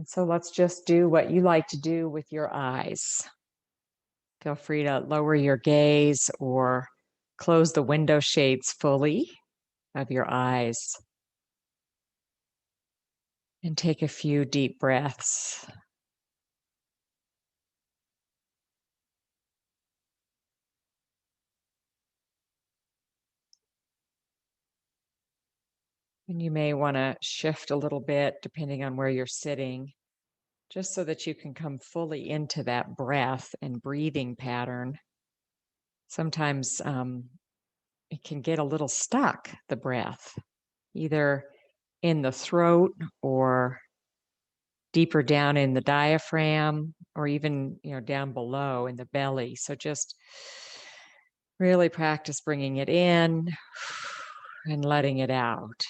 And so let's just do what you like to do with your eyes. Feel free to lower your gaze or close the window shades fully of your eyes and take a few deep breaths. And you may want to shift a little bit depending on where you're sitting, just so that you can come fully into that breath and breathing pattern. Sometimes it can get a little stuck, the breath, either in the throat or deeper down in the diaphragm or even, down below in the belly. So just really practice bringing it in and letting it out.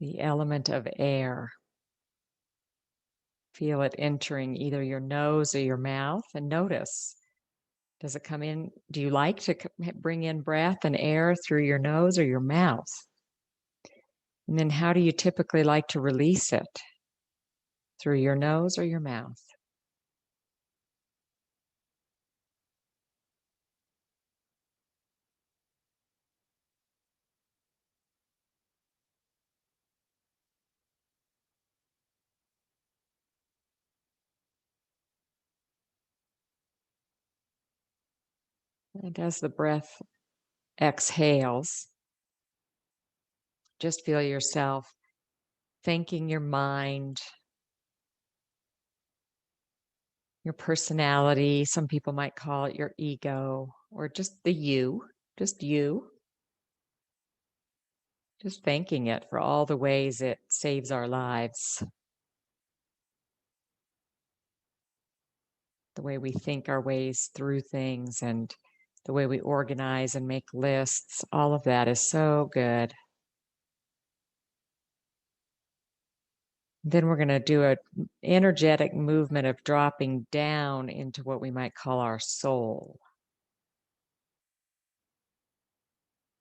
The element of air. Feel it entering either your nose or your mouth and notice. Does it come in? Do you like to bring in breath and air through your nose or your mouth? And then how do you typically like to release it? Through your nose or your mouth? And as the breath exhales, just feel yourself thanking your mind, your personality. Some people might call it your ego or just the you, just you, just thanking it for all the ways it saves our lives, the way we think our ways through things and the way we organize and make lists. All of that is so good. Then we're going to do an energetic movement of dropping down into what we might call our soul.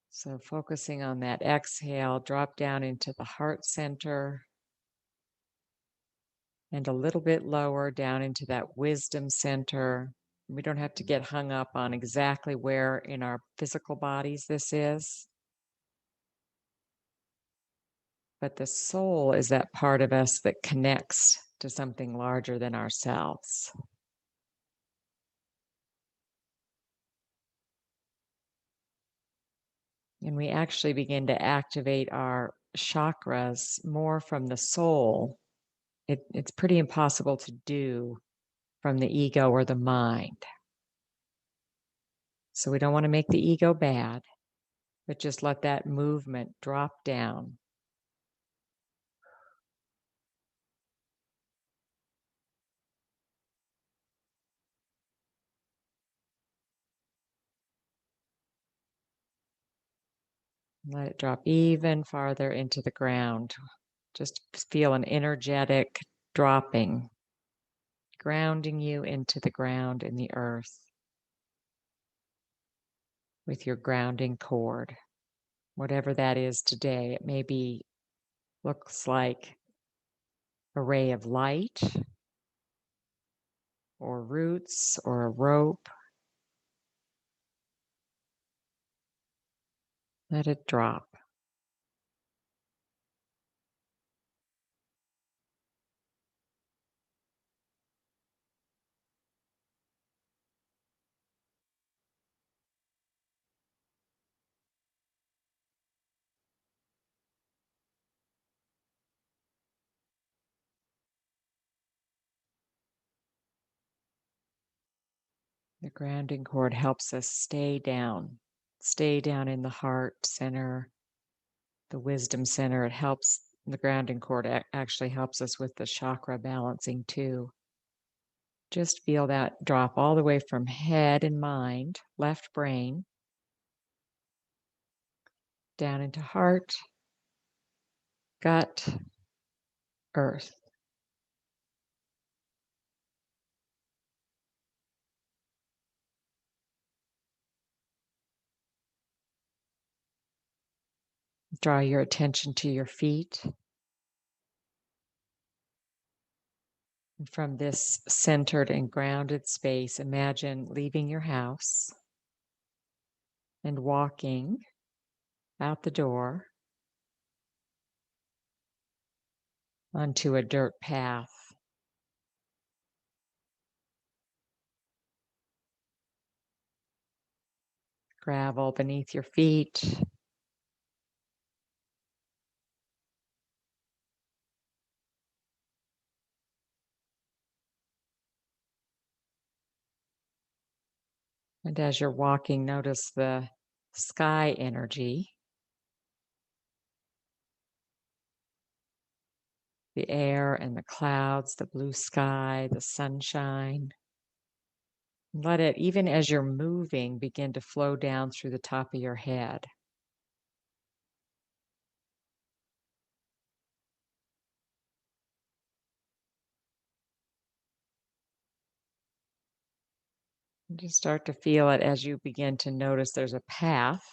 So focusing on that exhale, drop down into the heart center and a little bit lower down into that wisdom center. We don't have to get hung up on exactly where in our physical bodies this is. But the soul is that part of us that connects to something larger than ourselves. And we actually begin to activate our chakras more from the soul. It's pretty impossible to do from the ego or the mind. So we don't want to make the ego bad, but just let that movement drop down. Let it drop even farther into the ground. Just feel an energetic dropping, grounding you into the ground and the earth with your grounding cord. Whatever that is today, it may be, looks like a ray of light or roots or a rope. Let it drop. The grounding cord helps us stay down in the heart center, the wisdom center. It helps, the grounding cord actually helps us with the chakra balancing too. Just feel that drop all the way from head and mind, left brain, down into heart, gut, earth. Draw your attention to your feet. And from this centered and grounded space, imagine leaving your house and walking out the door onto a dirt path, gravel beneath your feet. And as you're walking, notice the sky energy, the air and the clouds, the blue sky, the sunshine. Let it, even as you're moving, begin to flow down through the top of your head. And just start to feel it as you begin to notice there's a path,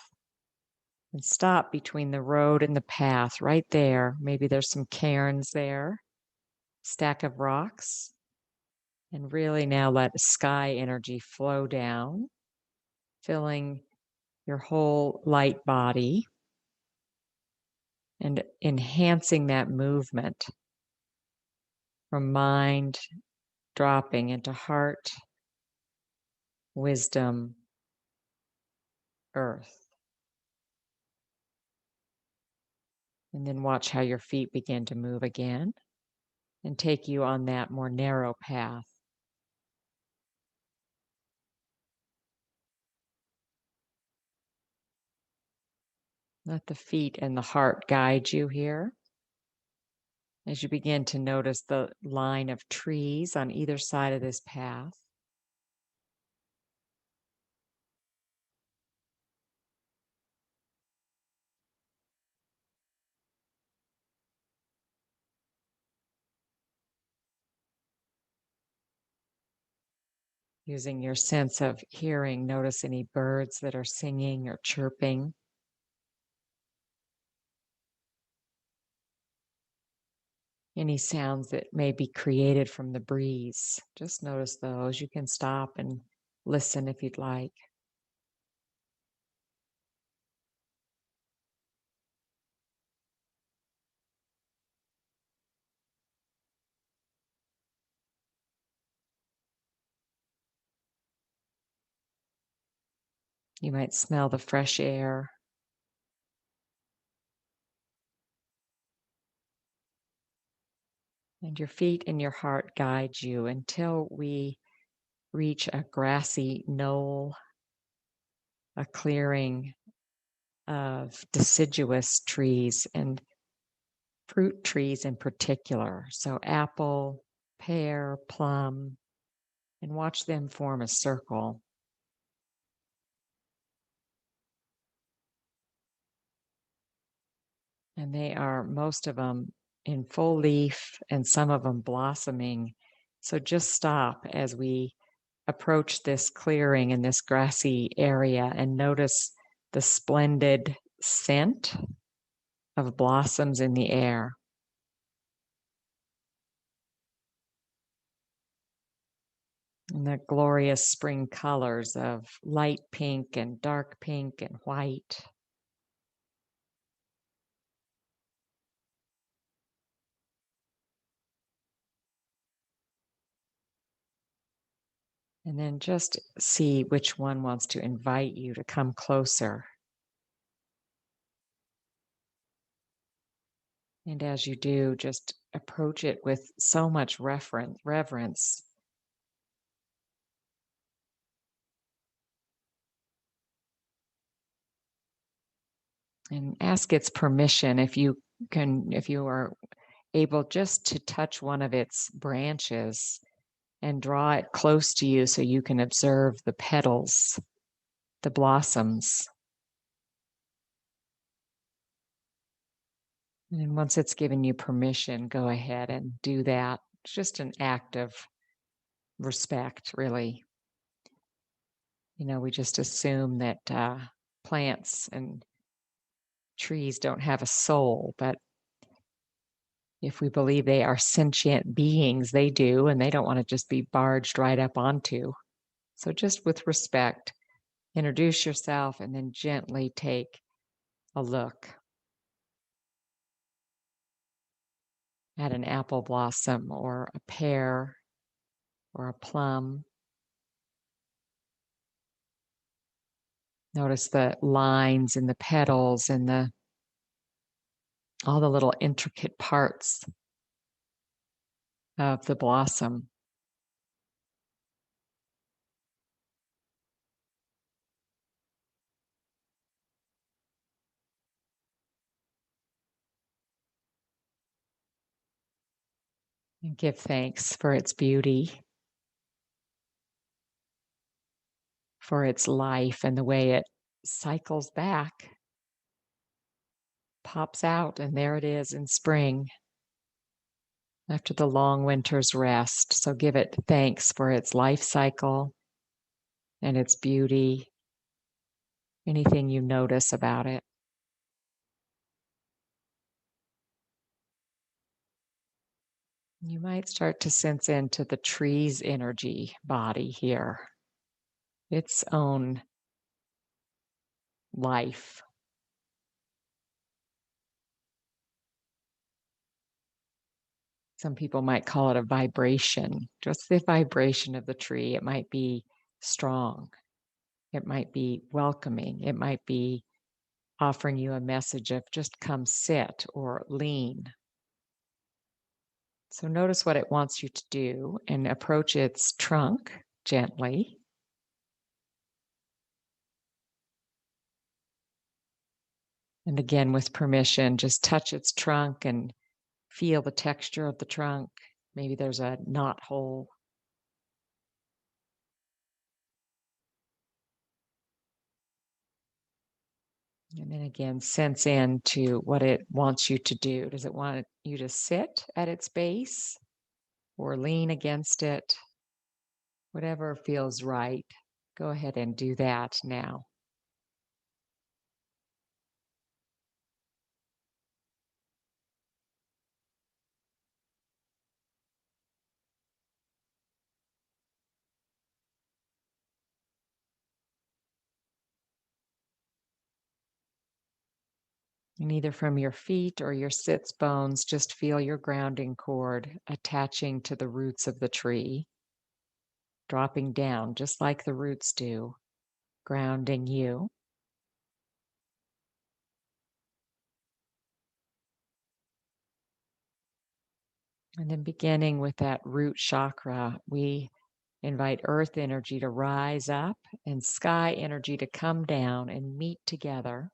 and stop between the road and the path right there. Maybe there's some cairns there, stack of rocks, and really now let sky energy flow down, filling your whole light body and enhancing that movement from mind dropping into heart, wisdom, earth. And then watch how your feet begin to move again and take you on that more narrow path. Let the feet and the heart guide you here as you begin to notice the line of trees on either side of this path. Using your sense of hearing, notice any birds that are singing or chirping. Any sounds that may be created from the breeze. Just notice those. You can stop and listen if you'd like. You might smell the fresh air. And your feet and your heart guide you until we reach a grassy knoll, a clearing of deciduous trees and fruit trees in particular. So, apple, pear, plum, and watch them form a circle. And they are, most of them, in full leaf and some of them blossoming. So, just stop as we approach this clearing in this grassy area and notice the splendid scent of blossoms in the air. And the glorious spring colors of light pink and dark pink and white. And then just see which one wants to invite you to come closer. And as you do, just approach it with so much reverence, and ask its permission if you are able just to touch one of its branches and draw it close to you so you can observe the petals, the blossoms. And once it's given you permission, go ahead and do that. It's just an act of respect, really. We just assume that plants and trees don't have a soul, but if we believe they are sentient beings, they do, and they don't want to just be barged right up onto. So, just with respect, introduce yourself and then gently take a look at an apple blossom or a pear or a plum. Notice the lines and the petals and the all the little intricate parts of the blossom. And give thanks for its beauty, for its life, and the way it cycles back, pops out, and there it is in spring after the long winter's rest. So give it thanks for its life cycle and its beauty, anything you notice about it. You might start to sense into the tree's energy body here, its own life. Some people might call it a vibration, just the vibration of the tree. It might be strong, it might be welcoming, it might be offering you a message of just come sit or lean. So notice what it wants you to do and approach its trunk gently. And again, with permission, just touch its trunk and feel the texture of the trunk. Maybe there's a knot hole. And then again, sense into what it wants you to do. Does it want you to sit at its base or lean against it? Whatever feels right, go ahead and do that now. And either from your feet or your sits bones, just feel your grounding cord attaching to the roots of the tree, dropping down just like the roots do, grounding you. And then beginning with that root chakra, we invite earth energy to rise up and sky energy to come down and meet together.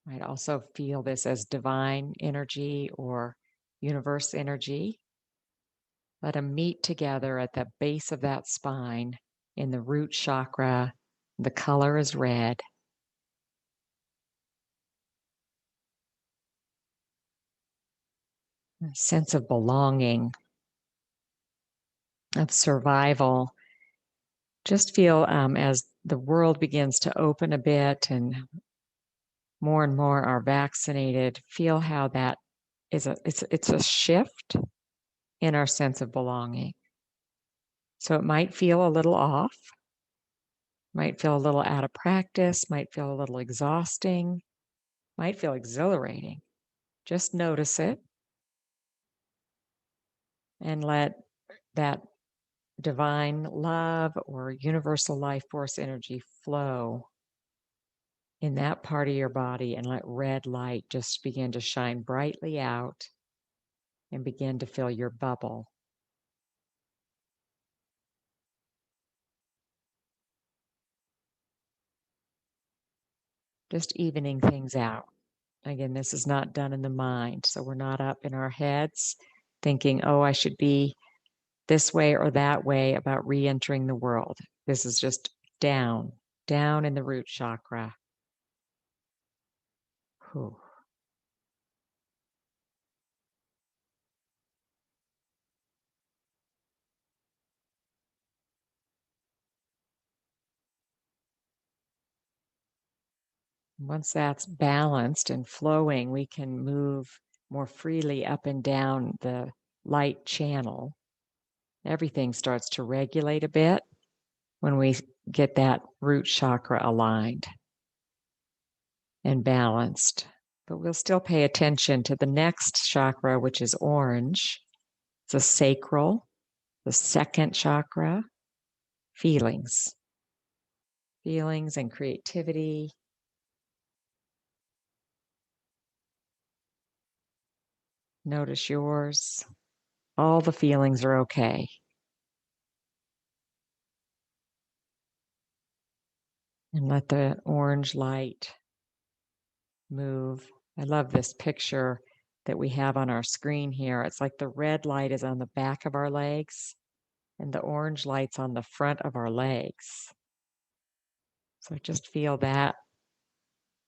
Might also feel this as divine energy or universe energy. Let them meet together at the base of that spine in the root chakra. The color is red. A sense of belonging, of survival. Just feel as the world begins to open a bit and more are vaccinated, feel how that is it's a shift in our sense of belonging. So it might feel a little off, might feel a little out of practice, might feel a little exhausting, might feel exhilarating. Just notice it and let that divine love or universal life force energy flow in that part of your body and let red light just begin to shine brightly out and begin to fill your bubble. Just evening things out. Again, this is not done in the mind. So we're not up in our heads thinking, oh, I should be this way or that way about re entering the world. This is just down, down in the root chakra. Whew. Once that's balanced and flowing, we can move more freely up and down the light channel. Everything starts to regulate a bit when we get that root chakra aligned and balanced. But we'll still pay attention to the next chakra, which is orange, the sacral, the second chakra, feelings. Feelings and creativity. Notice yours. All the feelings are okay. And let the orange light move. I love this picture that we have on our screen here. It's like the red light is on the back of our legs and the orange light's on the front of our legs. So just feel that.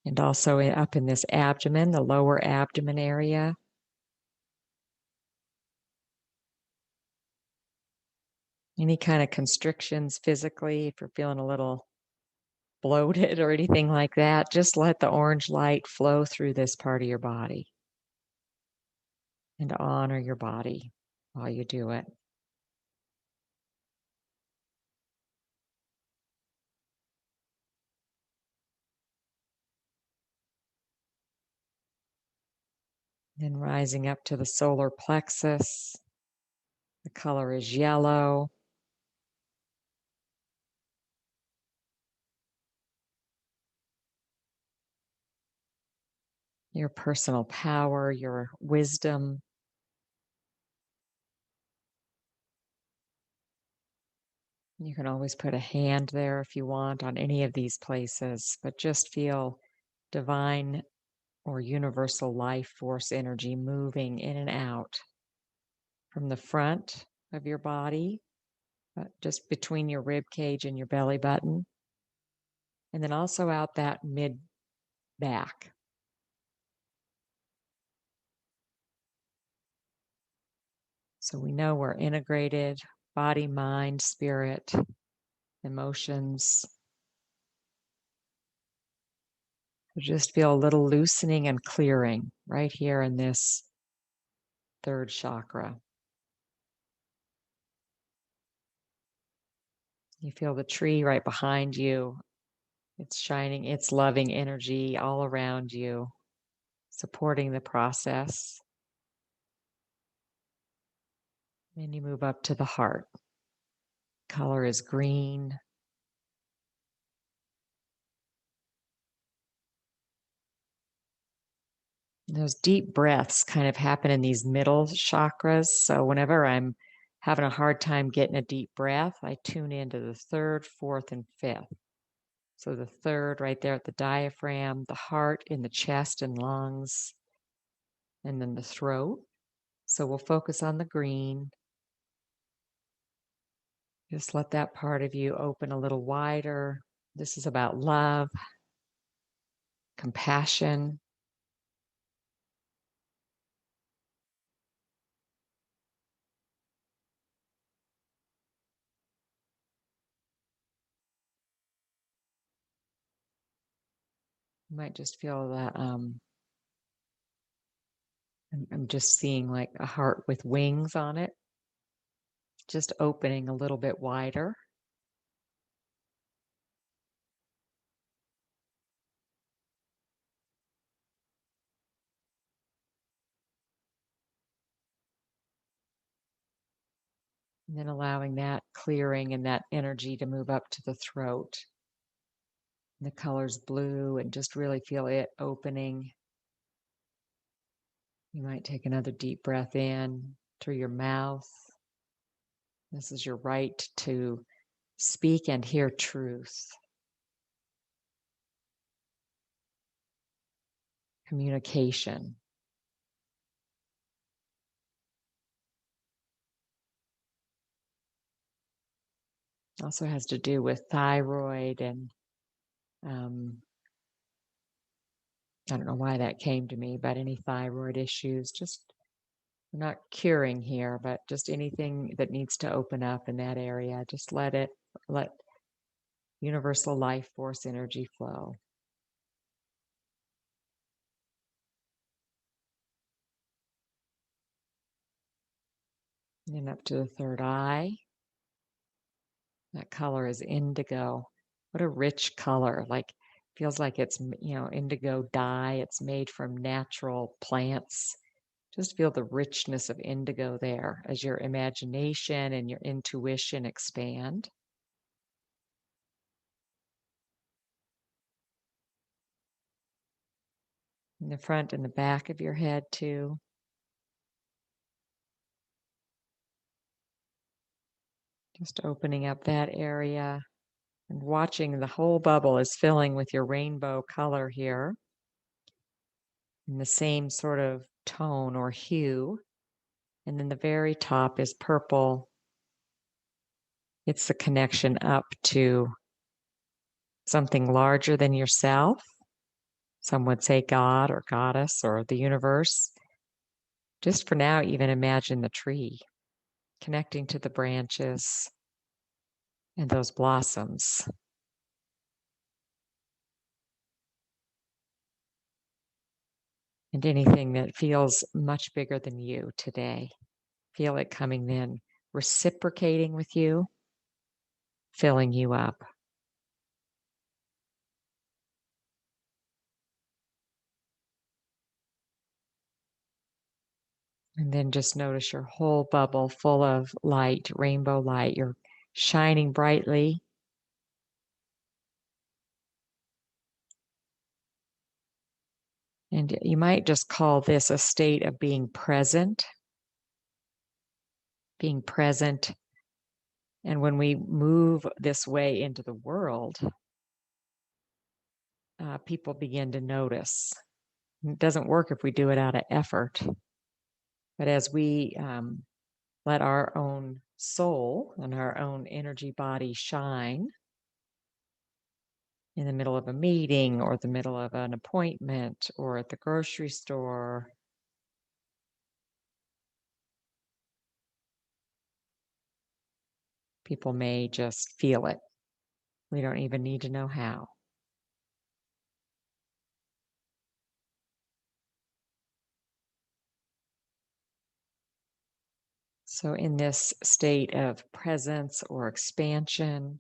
And also up in this abdomen, the lower abdomen area. Any kind of constrictions physically, if you're feeling a little bloated or anything like that, just let the orange light flow through this part of your body and honor your body while you do it. Then rising up to the solar plexus, the color is yellow. Your personal power, your wisdom. You can always put a hand there if you want on any of these places, but just feel divine or universal life force energy moving in and out from the front of your body, just between your rib cage and your belly button, and then also out that mid back. So we know we're integrated body, mind, spirit, emotions. Just feel a little loosening and clearing right here in this third chakra. You feel the tree right behind you. It's shining its loving energy all around you, supporting the process. Then you move up to the heart. Color is green. Those deep breaths kind of happen in these middle chakras. So whenever I'm having a hard time getting a deep breath, I tune into the third, fourth, and fifth. So the third right there at the diaphragm, the heart in the chest and lungs, and then the throat. So we'll focus on the green. Just let that part of you open a little wider. This is about love, compassion. You might just feel that I'm just seeing like a heart with wings on it, just opening a little bit wider. And then allowing that clearing and that energy to move up to the throat. And the color's blue and just really feel it opening. You might take another deep breath in through your mouth. This is your right to speak and hear truth. Communication. Also has to do with thyroid and I don't know why that came to me, but any thyroid issues, just we're not curing here, but just anything that needs to open up in that area, just let universal life force energy flow. And up to the third eye. That color is indigo. What a rich color. Like feels like it's, indigo dye. It's made from natural plants. Just feel the richness of indigo there as your imagination and your intuition expand. In the front and the back of your head, too. Just opening up that area and watching the whole bubble is filling with your rainbow color here in the same sort of tone or hue. And then the very top is purple. It's the connection up to something larger than yourself. Some would say God or goddess or the universe. Just for now, even imagine the tree connecting to the branches and those blossoms. And anything that feels much bigger than you today. Feel it coming in, reciprocating with you, filling you up. And then just notice your whole bubble full of light, rainbow light. You're shining brightly. And you might just call this a state of being present. Being present. And when we move this way into the world, people begin to notice. It doesn't work if we do it out of effort. But as we let our own soul and our own energy body shine in the middle of a meeting or the middle of an appointment or at the grocery store, people may just feel it. We don't even need to know how. So, in this state of presence or expansion,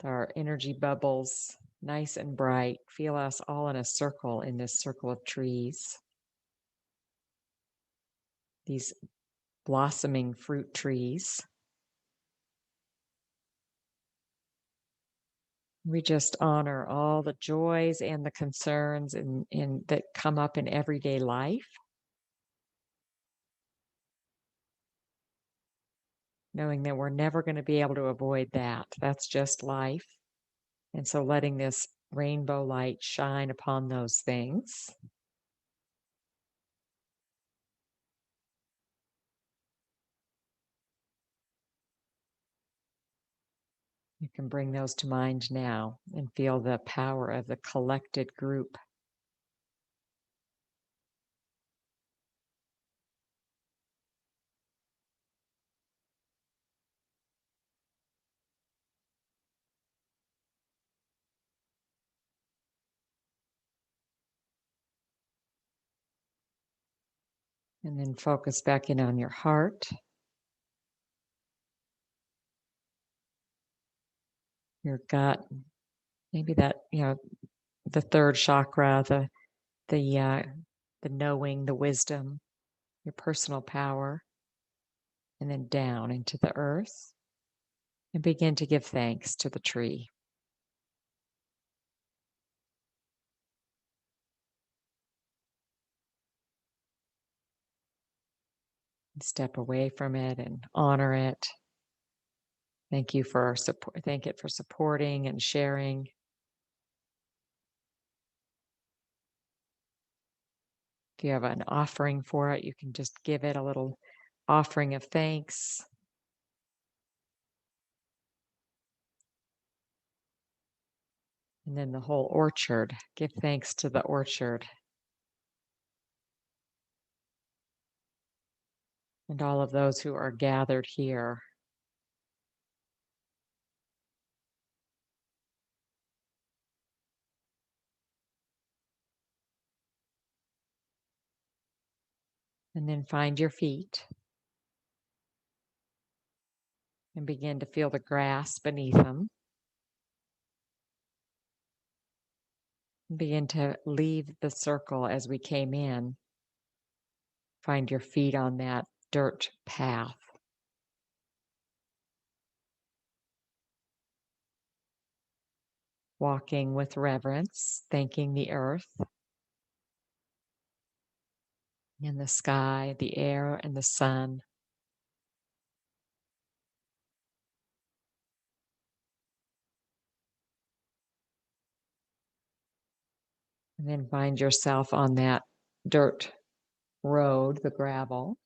our energy bubbles nice and bright. Feel us all in a circle in this circle of trees, these blossoming fruit trees. We just honor all the joys and the concerns that come up in everyday life, knowing that we're never going to be able to avoid that. That's just life. And so letting this rainbow light shine upon those things. You can bring those to mind now and feel the power of the collected group. And then focus back in on your heart, your gut, maybe that, the third chakra, the knowing, the wisdom, your personal power, and then down into the earth and begin to give thanks to the tree. Step away from it and honor it. Thank you for support. Thank it for supporting and sharing. If you have an offering for it, you can just give it a little offering of thanks. And then the whole orchard, give thanks to the orchard and all of those who are gathered here. And then find your feet. and begin to feel the grass beneath them. Begin to leave the circle as we came in. Find your feet on that dirt path. Walking with reverence, thanking the earth and the sky, the air, and the sun. And then find yourself on that dirt road, the gravel.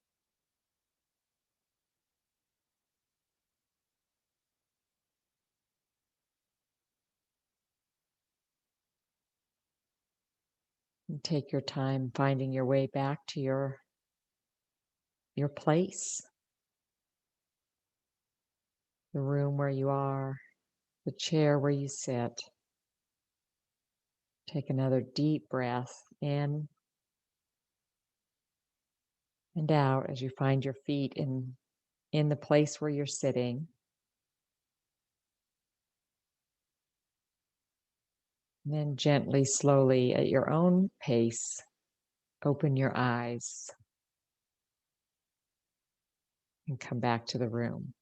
And take your time finding your way back to your place, the room where you are, the chair where you sit. Take another deep breath in and out as you find your feet in the place where you're sitting. And then gently, slowly, at your own pace, open your eyes and come back to the room.